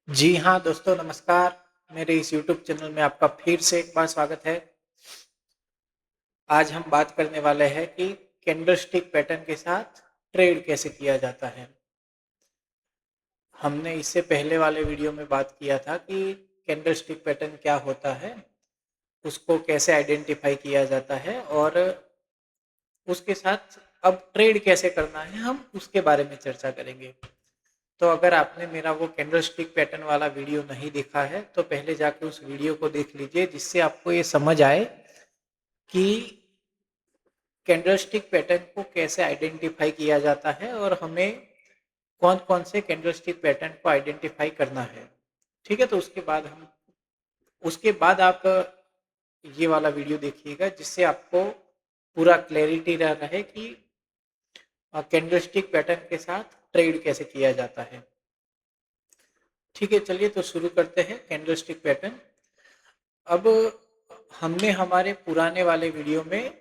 जी हाँ दोस्तों, नमस्कार। मेरे इस यूट्यूब चैनल में आपका फिर से एक बार स्वागत है। आज हम बात करने वाले हैं कि कैंडलस्टिक पैटर्न के साथ ट्रेड कैसे किया जाता है। हमने इससे पहले वाले वीडियो में बात किया था कि कैंडलस्टिक पैटर्न क्या होता है, उसको कैसे आइडेंटिफाई किया जाता है और उसके साथ अब ट्रेड कैसे करना है, हम उसके बारे में चर्चा करेंगे। तो अगर आपने मेरा वो कैंडलस्टिक पैटर्न वाला वीडियो नहीं देखा है तो पहले जाके उस वीडियो को देख लीजिए, जिससे आपको ये समझ आए कि कैंडलस्टिक पैटर्न को कैसे आइडेंटिफाई किया जाता है और हमें कौन कौन से कैंडलस्टिक पैटर्न को आइडेंटिफाई करना है। ठीक है, तो उसके बाद आप ये वाला वीडियो देखिएगा, जिससे आपको पूरा क्लैरिटी रहे कि कैंडलस्टिक पैटर्न के साथ ट्रेड कैसे किया जाता है। ठीक है, चलिए तो शुरू करते हैं कैंडलस्टिक पैटर्न। अब हमने हमारे पुराने वाले वीडियो में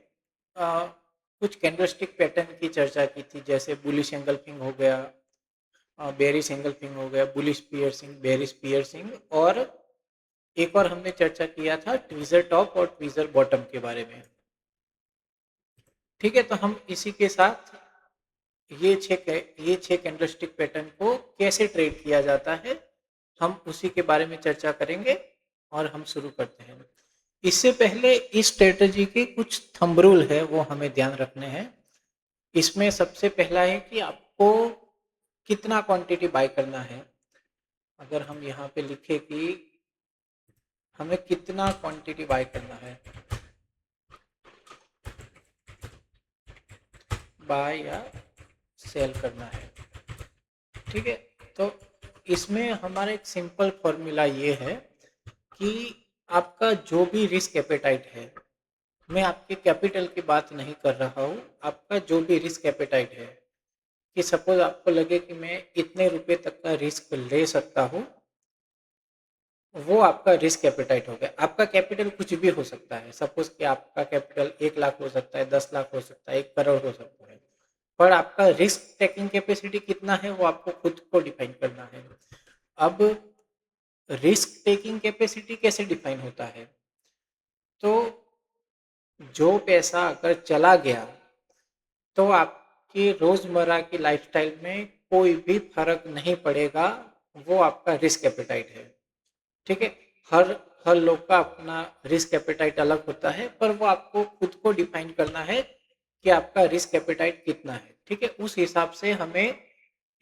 कुछ कैंडलस्टिक पैटर्न की चर्चा की थी, जैसे बुलिश एंगल्फिंग हो गया, बेरिश एंगल्फिंग हो गया, बुलिश पियर्सिंग, बेरिश पियर्सिंग, और एक और हमने चर्चा किया था ट्वीजर टॉप और ट्वीजर बॉटम के बारे में। ठीक है, तो हम इसी के साथ ये छह कैंडलस्टिक पैटर्न को कैसे ट्रेड किया जाता है, हम उसी के बारे में चर्चा करेंगे और हम शुरू करते हैं। इससे पहले इस स्ट्रेटजी के कुछ थंब रूल है, वो हमें ध्यान रखने हैं। इसमें सबसे पहला है कि आपको कितना क्वांटिटी बाय करना है। अगर हम यहाँ पे लिखे कि हमें कितना क्वांटिटी बाय करना है, बाय या सेल करना है। ठीक है, तो इसमें हमारा एक सिंपल फॉर्मूला ये है कि आपका जो भी रिस्क एपेटाइट है, मैं आपके कैपिटल की बात नहीं कर रहा हूँ, आपका जो भी रिस्क एपेटाइट है, कि सपोज आपको लगे कि मैं इतने रुपए तक का रिस्क ले सकता हूँ, वो आपका रिस्क एपेटाइट हो गया। आपका कैपिटल कुछ भी हो सकता है, सपोज कि आपका कैपिटल 1 लाख हो सकता है, 10 लाख हो सकता है, 1 करोड़ हो सकता है, पर आपका रिस्क टेकिंग कैपेसिटी कितना है वो आपको खुद को डिफाइन करना है। अब रिस्क टेकिंग कैपेसिटी कैसे डिफाइन होता है, तो जो पैसा अगर चला गया तो आपकी रोजमर्रा की लाइफस्टाइल में कोई भी फर्क नहीं पड़ेगा, वो आपका रिस्क एपेटाइट है। ठीक है, हर हर लोग का अपना रिस्क एपेटाइट अलग होता है, पर वो आपको खुद को डिफाइन करना है कि आपका रिस्क एपेटाइट कितना है। ठीक है, उस हिसाब से हमें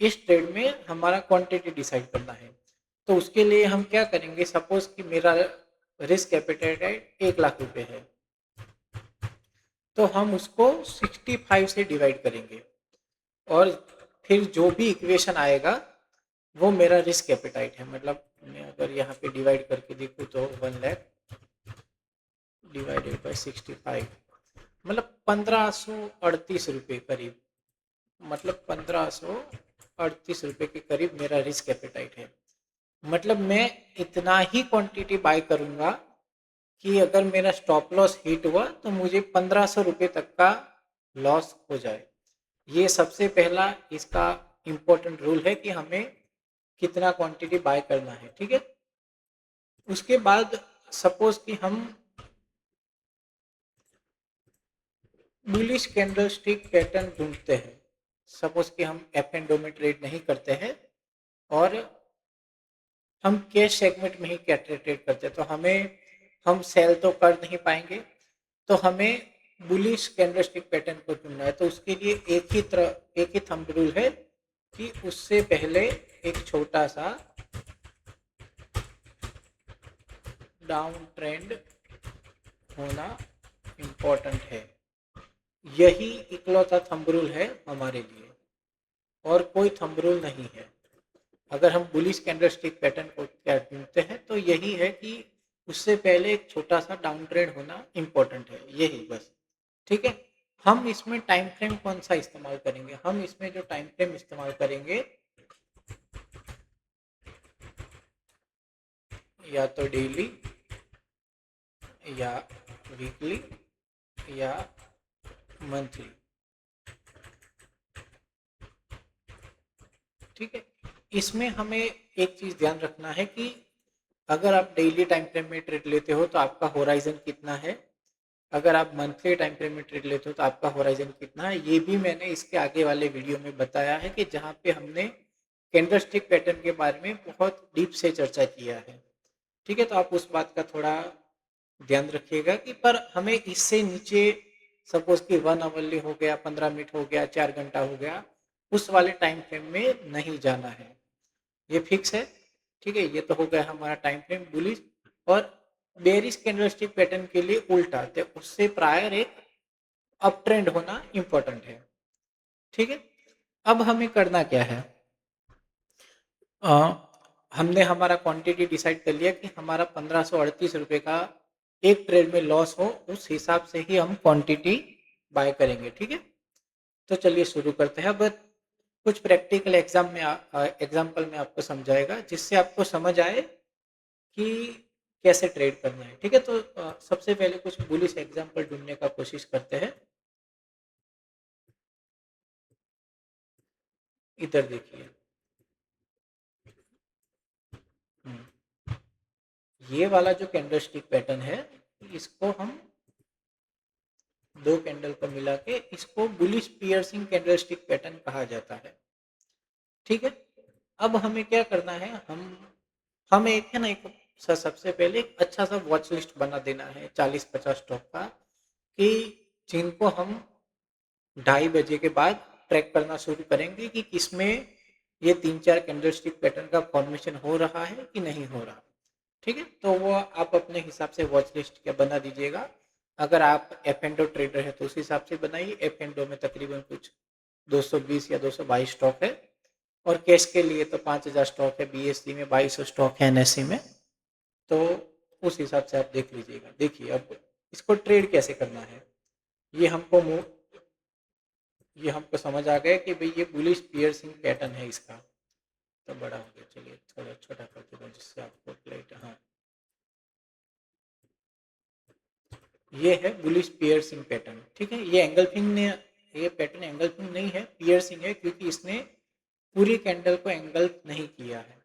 इस ट्रेड में हमारा क्वांटिटी डिसाइड करना है। तो उसके लिए हम क्या करेंगे, सपोज कि मेरा रिस्क एपेटाइट 1 लाख रुपए है, तो हम उसको 65 से डिवाइड करेंगे और फिर जो भी इक्वेशन आएगा वो मेरा रिस्क एपेटाइट है। मतलब मैं अगर यहाँ पे डिवाइड करके देखूँ तो 1 लाख डिवाइडेड बाई 65, मतलब 1538 रुपये करीब, मतलब 1538 रुपये के करीब मेरा रिस्क एपेटाइट है। मतलब मैं इतना ही क्वांटिटी बाय करूंगा कि अगर मेरा स्टॉप लॉस हिट हुआ तो मुझे 1500 रुपये तक का लॉस हो जाए। ये सबसे पहला इसका इम्पोर्टेंट रूल है कि हमें कितना क्वांटिटी बाय करना है। ठीक है, उसके बाद सपोज कि हम बुलिश कैंडलस्टिक पैटर्न ढूंढते हैं, सपोज कि हम एफ एंड डो में ट्रेड नहीं करते हैं और हम कैश सेगमेंट में ही क्या ट्रेड करते हैं, तो हम सेल तो कर नहीं पाएंगे, तो हमें बुलिश कैंडलस्टिक पैटर्न को चुनना है। तो उसके लिए एक ही थंब रूल है कि उससे पहले एक छोटा सा डाउन ट्रेंड होना इम्पोर्टेंट है। यही इकलौता थंब रूल है हमारे लिए, और कोई थंब रूल नहीं है। अगर हम बुलिश कैंडलस्टिक पैटर्न को क्या ढूंढते हैं तो यही है कि उससे पहले एक छोटा सा डाउन ट्रेंड होना इम्पोर्टेंट है, यही बस। ठीक है, हम इसमें टाइम फ्रेम कौन सा इस्तेमाल करेंगे, हम इसमें जो टाइम फ्रेम इस्तेमाल करेंगे या तो डेली या वीकली या मंथली। ठीक है, इसमें हमें एक चीज ध्यान रखना है कि अगर आप डेली टाइम फ्रेम में ट्रेड लेते हो तो आपका होराइजन कितना है, अगर आप मंथली टाइम फ्रेम में ट्रेड लेते हो तो आपका होराइजन कितना है, ये भी मैंने इसके आगे वाले वीडियो में बताया है कि जहाँ पे हमने कैंडलस्टिक पैटर्न के बारे में बहुत डीप से चर्चा किया है। ठीक है, तो आप उस बात का थोड़ा ध्यान रखिएगा कि पर हमें इससे नीचे सपोज कि 1 आवरली हो गया, 15 मिनट हो गया, 4 घंटा हो गया, उस वाले टाइम फ्रेम में नहीं जाना है, ये फिक्स है। ठीक है, ये तो हो गया हमारा टाइम फ्रेम बुलिश। और बेरिश कैंडलस्टिक पैटर्न के लिए उल्टा, तो उससे प्रायर एक अप ट्रेंड होना इंपॉर्टेंट है। ठीक है, अब हमें करना क्या है, हमने हमारा क्वांटिटी डिसाइड कर लिया कि हमारा 1538 रुपये का एक ट्रेड में लॉस हो, उस हिसाब से ही हम क्वांटिटी बाय करेंगे। ठीक है, तो चलिए शुरू करते हैं। अब कुछ प्रैक्टिकल एग्जाम्पल में आपको समझाएगा जिससे आपको समझ आए कि कैसे ट्रेड करना है। ठीक है, तो सबसे पहले कुछ बुलिश एग्जाम्पल ढूंढने का कोशिश करते हैं। इधर देखिए, ये वाला जो कैंडलस्टिक पैटर्न है, इसको हम दो कैंडल को मिला के इसको बुलिश पियर्सिंग कैंडलस्टिक पैटर्न कहा जाता है। ठीक है, अब हमें क्या करना है, हम एक है ना, एक सबसे पहले एक अच्छा सा वॉच लिस्ट बना देना है 40-50 स्टॉक का, कि जिनको हम 2:30 बजे के बाद ट्रैक करना शुरू करेंगे कि किसमें ये 3-4 कैंडलस्टिक पैटर्न का फॉर्मेशन हो रहा है कि नहीं हो रहा। ठीक है, तो वो आप अपने हिसाब से वॉच लिस्ट क्या बना दीजिएगा। अगर आप एफ एंडो ट्रेडर है तो उस हिसाब से बनाइए। एफ एंडो में तकरीबन कुछ 220 या 222 स्टॉक है, और कैश के लिए तो 5000 स्टॉक है, बीएससी में 2200 स्टॉक है, एनएससी में, तो उस हिसाब से आप देख लीजिएगा। देखिए अब इसको ट्रेड कैसे करना है, ये हमको ये हमको समझ आ गया कि भाई ये बुलिश पियर्सिंग पैटर्न है इसका। तो बड़ा हो गया, चलिए थोड़ा छोटा कर देता हूँ जिससे आपको प्लेट, हाँ, ये है बुलिश पियर्सिंग पैटर्न। ठीक है, ये एंगल्फिंग ने, ये पैटर्न एंगल्फिंग नहीं है, पियर्सिंग है, क्योंकि इसने पूरी कैंडल को एंगल्फ नहीं किया है।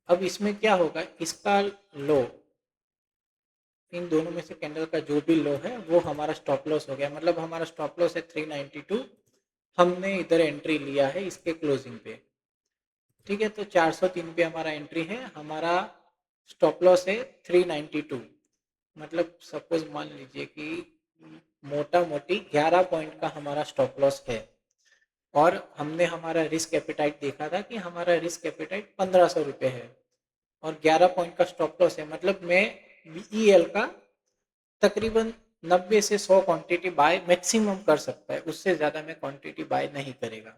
अब इसमें क्या होगा, इसका लो, इन दोनों में से कैंडल का जो भी लो है वो हमारा स्टॉप लॉस हो गया। मतलब हमारा स्टॉप लॉस है 392, हमने इधर एंट्री लिया है इसके क्लोजिंग पे। ठीक है, तो 403 पे हमारा एंट्री है, हमारा स्टॉप लॉस है 392। मतलब सपोज मान लीजिए कि मोटा मोटी 11 पॉइंट का हमारा स्टॉप लॉस है, और हमने हमारा रिस्क एपेटाइट देखा था कि हमारा रिस्क एपेटाइट 1500 रुपये है, और 11 पॉइंट का स्टॉप लॉस है। मतलब मैं बीईएल का तकरीबन 90 से 100 क्वांटिटी बाय मैक्सिमम कर सकता है, उससे ज़्यादा मैं क्वांटिटी बाय नहीं करेगा,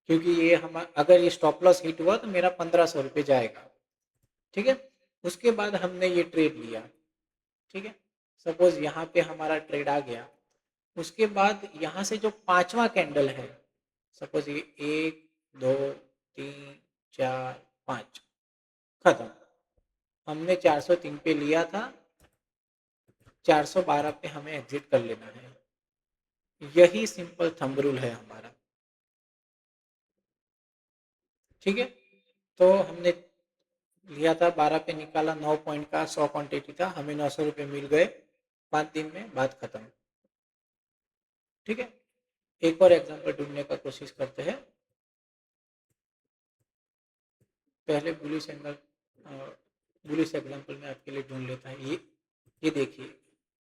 क्योंकि ये हम अगर ये स्टॉप लॉस हिट हुआ तो मेरा 1500 रुपये जाएगा। ठीक है, उसके बाद हमने ये ट्रेड लिया। ठीक है, सपोज यहाँ पे हमारा ट्रेड आ गया, उसके बाद यहाँ से जो पांचवा कैंडल है, सपोज ये 1 2 3 4 5 खत्म, हमने 403 पे लिया था, 412 पे हमें एग्जिट कर लेना है। यही सिंपल थंब रूल है हमारा। ठीक है, तो हमने लिया था 12 पे, निकाला 9 पॉइंट का, 100 क्वांटिटी था, हमें 900 रुपये मिल गए, 5 दिन में बात खत्म। ठीक है, एक और एग्जांपल ढूंढने का कोशिश करते हैं। पहले बुलिश एग्जांपल में आपके लिए ढूंढ लेता है। ये देखिए,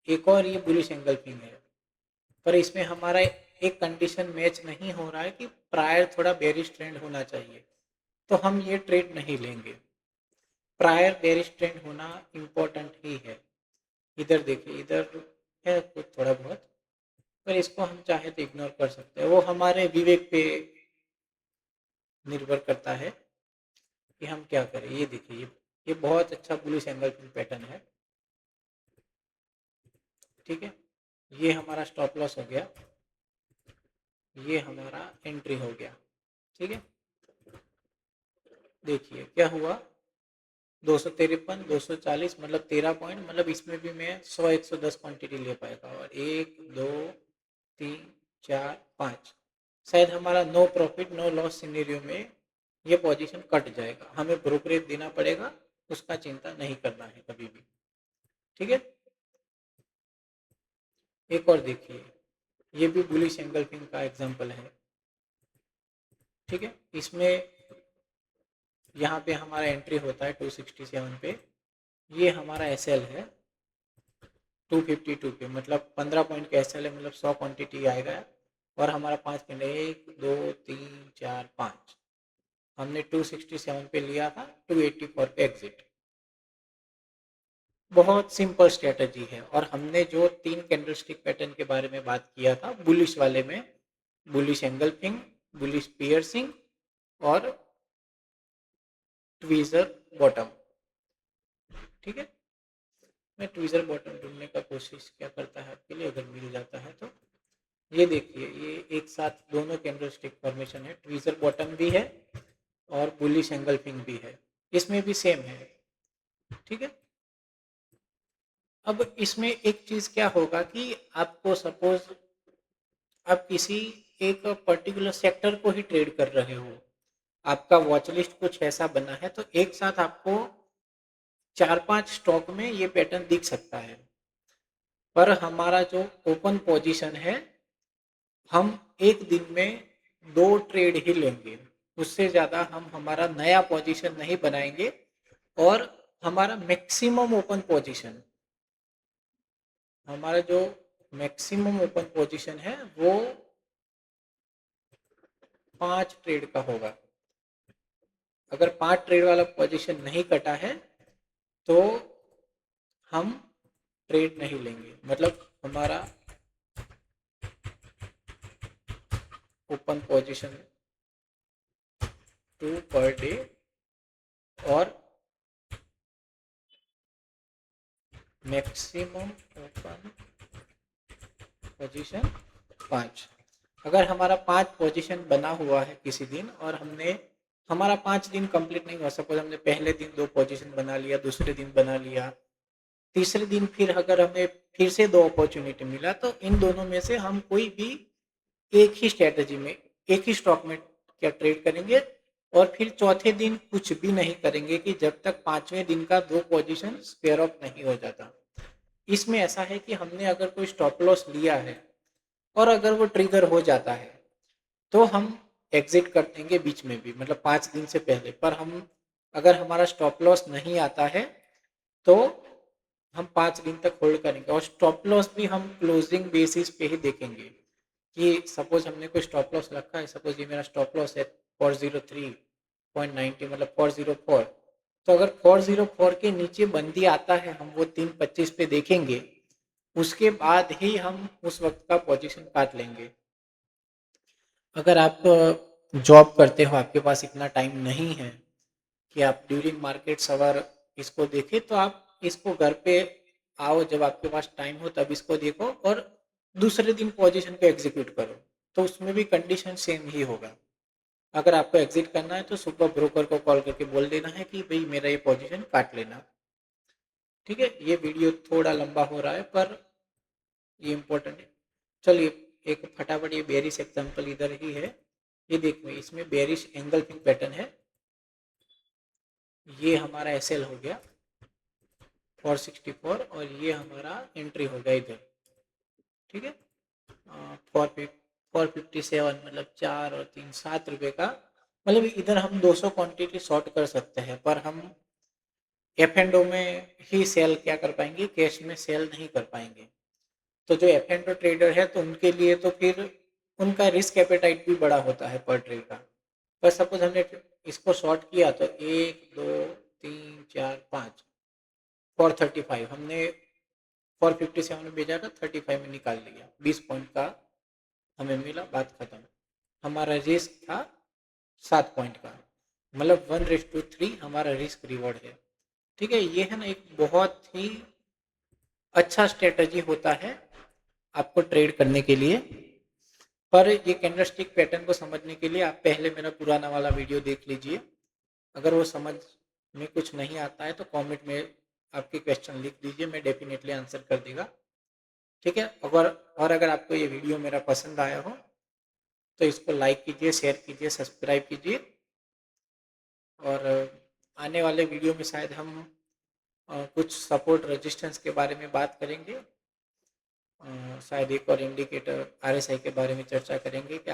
एक और ये बुलिश एंगल्फिंग है, पर इसमें हमारा एक कंडीशन मैच नहीं हो रहा है कि प्रायर थोड़ा बेरिश ट्रेंड होना चाहिए, तो हम ये ट्रेड नहीं लेंगे। प्रायर बेरिश ट्रेंड होना इम्पोर्टेंट ही है। इधर देखिए, इधर है कुछ थोड़ा बहुत, पर इसको हम चाहे तो इग्नोर कर सकते हैं, वो हमारे विवेक पे निर्भर करता है कि हम क्या करें। ये देखिए, ये बहुत अच्छा बुलिश एंगल्फिंग पैटर्न है। ठीक है, ये हमारा स्टॉप लॉस हो गया, ये हमारा एंट्री हो गया। ठीक है, देखिए क्या हुआ, 253, 240, मतलब 13 पॉइंट, मतलब इसमें भी मैं 100-110 क्वांटिटी ले पाएगा। और 1 2 3 4 5, शायद हमारा no profit no loss scenario में ये पोजीशन कट जाएगा, हमें ब्रोकरेज देना पड़ेगा, उसका चिंता नहीं करना है कभी भी। ठीक है, एक और देखिए, ये भी बुलिश एंगल्फिंग का एग्जांपल है। ठीक है, इसमें यहाँ पे हमारा एंट्री होता है 267 पे, ये हमारा एसएल है 252 पे, मतलब 15 पॉइंट का एसएल है, मतलब 100 क्वांटिटी आएगा। और हमारा 5 कैंडल 1 2 3 4 5, हमने 267 पे लिया था, 284 पे एग्जिट। बहुत सिंपल स्ट्रेटजी है। और हमने जो 3 कैंडलस्टिक पैटर्न के बारे में बात किया था बुलिश वाले में, बुलिश एंगल्फिंग, बुलिश पियर्सिंग और ट्वीजर बॉटम। ठीक है, मैं ट्वीजर बॉटम ढूंढने का कोशिश क्या करता है आपके लिए, अगर मिल जाता है तो। ये देखिए, ये एक साथ दोनों कैंडलस्टिक फॉर्मेशन है, ट्वीजर बॉटम भी है और बुलिश एंगल्फिंग भी है, इसमें भी सेम है। ठीक है, अब इसमें एक चीज क्या होगा कि आपको सपोज आप किसी एक पर्टिकुलर सेक्टर को ही ट्रेड कर रहे हो, आपका वॉच लिस्ट कुछ ऐसा बना है, तो एक साथ आपको 4-5 स्टॉक में ये पैटर्न दिख सकता है। पर हमारा जो ओपन पोजीशन है, हम एक दिन में 2 ट्रेड ही लेंगे, उससे ज़्यादा हम हमारा नया पोजीशन नहीं बनाएंगे। और हमारा मैक्सिमम ओपन पोजीशन, हमारा जो मैक्सिमम ओपन पोजीशन है वो 5 ट्रेड का होगा। अगर 5 ट्रेड वाला पोजीशन नहीं कटा है तो हम ट्रेड नहीं लेंगे, मतलब हमारा ओपन पोजीशन 2 पर डे और मैक्सिमम ओपन पोजीशन 5। अगर हमारा 5 पोजीशन बना हुआ है किसी दिन और हमने हमारा 5 दिन कंप्लीट नहीं हुआ, सपोज हमने पहले दिन 2 पोजीशन बना लिया, दूसरे दिन बना लिया, तीसरे दिन फिर अगर हमें फिर से 2 अपॉर्चुनिटी मिला, तो इन दोनों में से हम कोई भी एक ही स्ट्रेटजी में, एक ही स्टॉक में क्या ट्रेड करेंगे। और फिर चौथे दिन कुछ भी नहीं करेंगे कि जब तक 5वें दिन का 2 पोजीशन स्क्वायर ऑफ नहीं हो जाता। इसमें ऐसा है कि हमने अगर कोई स्टॉप लॉस लिया है और अगर वो ट्रिगर हो जाता है तो हम एग्जिट कर देंगे बीच में भी, मतलब 5 दिन से पहले। पर हम अगर हमारा स्टॉप लॉस नहीं आता है तो हम 5 दिन तक होल्ड करेंगे। और स्टॉप लॉस भी हम क्लोजिंग बेसिस पे ही देखेंगे कि सपोज हमने कोई स्टॉप लॉस रखा है, सपोज ये मेरा स्टॉप लॉस है 403.90, मतलब 404। तो अगर 404 के नीचे बंदी आता है, हम वो 325 पे देखेंगे, उसके बाद ही हम उस वक्त का पोजीशन काट लेंगे। अगर आप जॉब करते हो, आपके पास इतना टाइम नहीं है कि आप ड्यूरिंग मार्केट्स अवर इसको देखें, तो आप इसको घर पे आओ, जब आपके पास टाइम हो तब इसको देखो और दूसरे दिन पोजीशन को एग्जीक्यूट करो, तो उसमें भी कंडीशन सेम ही होगा। अगर आपको एग्जिट करना है तो सुबह ब्रोकर को कॉल करके बोल देना है कि भाई मेरा ये पोजीशन काट लेना। ठीक है, ये वीडियो थोड़ा लंबा हो रहा है पर ये इम्पोर्टेंट है। चलिए एक फटाफट ये बेरिश एग्जांपल इधर ही है, ये देखिए इसमें बेरिश एंगल्फिंग पैटर्न है। ये हमारा एसएल हो गया 464 और ये हमारा एंट्री हो गया इधर। ठीक है, 457, मतलब 4 और 3 7 रुपए का, मतलब इधर हम 200 क्वांटिटी शॉर्ट कर सकते हैं, पर हम एफ एंड ओ में ही सेल क्या कर पाएंगे, कैश में सेल नहीं कर पाएंगे। तो जो एफ एंड ओ ट्रेडर है तो उनके लिए तो फिर उनका रिस्क एपेटाइट भी बड़ा होता है पर ट्रेड का। पर सपोज हमने इसको शॉर्ट किया तो 1 2 3 4 5 435, हमने 457 में भेजा था, 35 में निकाल लिया, 20 पॉइंट का हमें मिला, बात खत्म। हमारा रिस्क था 7 पॉइंट का, मतलब 1:3 हमारा रिस्क रिवॉर्ड है। ठीक है, ये है ना एक बहुत ही अच्छा स्ट्रेटजी होता है आपको ट्रेड करने के लिए। पर ये कैंडलस्टिक पैटर्न को समझने के लिए आप पहले मेरा पुराना वाला वीडियो देख लीजिए। अगर वो समझ में कुछ नहीं आता है तो कमेंट में आपके क्वेश्चन लिख दीजिए, मैं डेफिनेटली आंसर कर देगा। ठीक है, अगर आपको ये वीडियो मेरा पसंद आया हो तो इसको लाइक कीजिए, शेयर कीजिए, सब्सक्राइब कीजिए। और आने वाले वीडियो में शायद हम कुछ सपोर्ट रेजिस्टेंस के बारे में बात करेंगे। शायद एक और इंडिकेटर आरएसआई के बारे में चर्चा करेंगे कि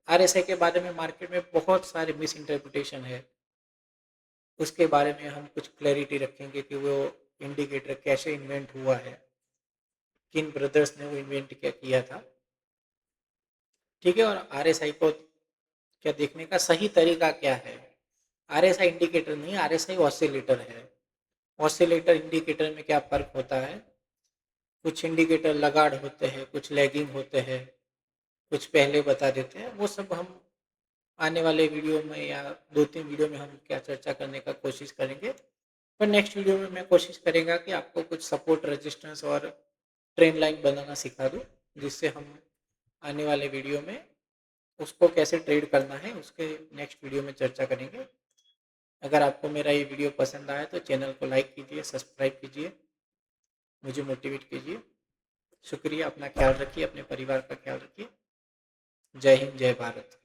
आरएसआई के बारे में मार्केट में बहुत सारे मिस इंटरप्रिटेशन है। उसके बारे में हम कुछ क्लैरिटी रखेंगे कि वो इंडिकेटर कैसे इन्वेंट हुआ है, किन ब्रदर्स ने वो इन्वेंट क्या किया था। ठीक है, और आरएसआई को क्या देखने का सही तरीका क्या है। आरएसआई इंडिकेटर नहीं, आरएसआई ऑसिलेटर है। ऑसिलेटर इंडिकेटर में क्या फर्क होता है। कुछ इंडिकेटर लगाड़ होते हैं, कुछ लैगिंग होते हैं, कुछ पहले बता देते हैं। वो सब हम आने वाले वीडियो में या 2-3 वीडियो में हम क्या चर्चा करने का कोशिश करेंगे। पर नेक्स्ट वीडियो में मैं कोशिश करेंगे कि आपको कुछ सपोर्ट रेजिस्टेंस और ट्रेंड लाइन बनाना सिखा दूँ, जिससे हम आने वाले वीडियो में उसको कैसे ट्रेड करना है उसके नेक्स्ट वीडियो में चर्चा करेंगे। अगर आपको मेरा ये वीडियो पसंद आया तो चैनल को लाइक कीजिए, सब्सक्राइब कीजिए, मुझे मोटिवेट कीजिए। शुक्रिया, अपना ख्याल रखिए, अपने परिवार का ख्याल रखिए। जय हिंद, जय भारत।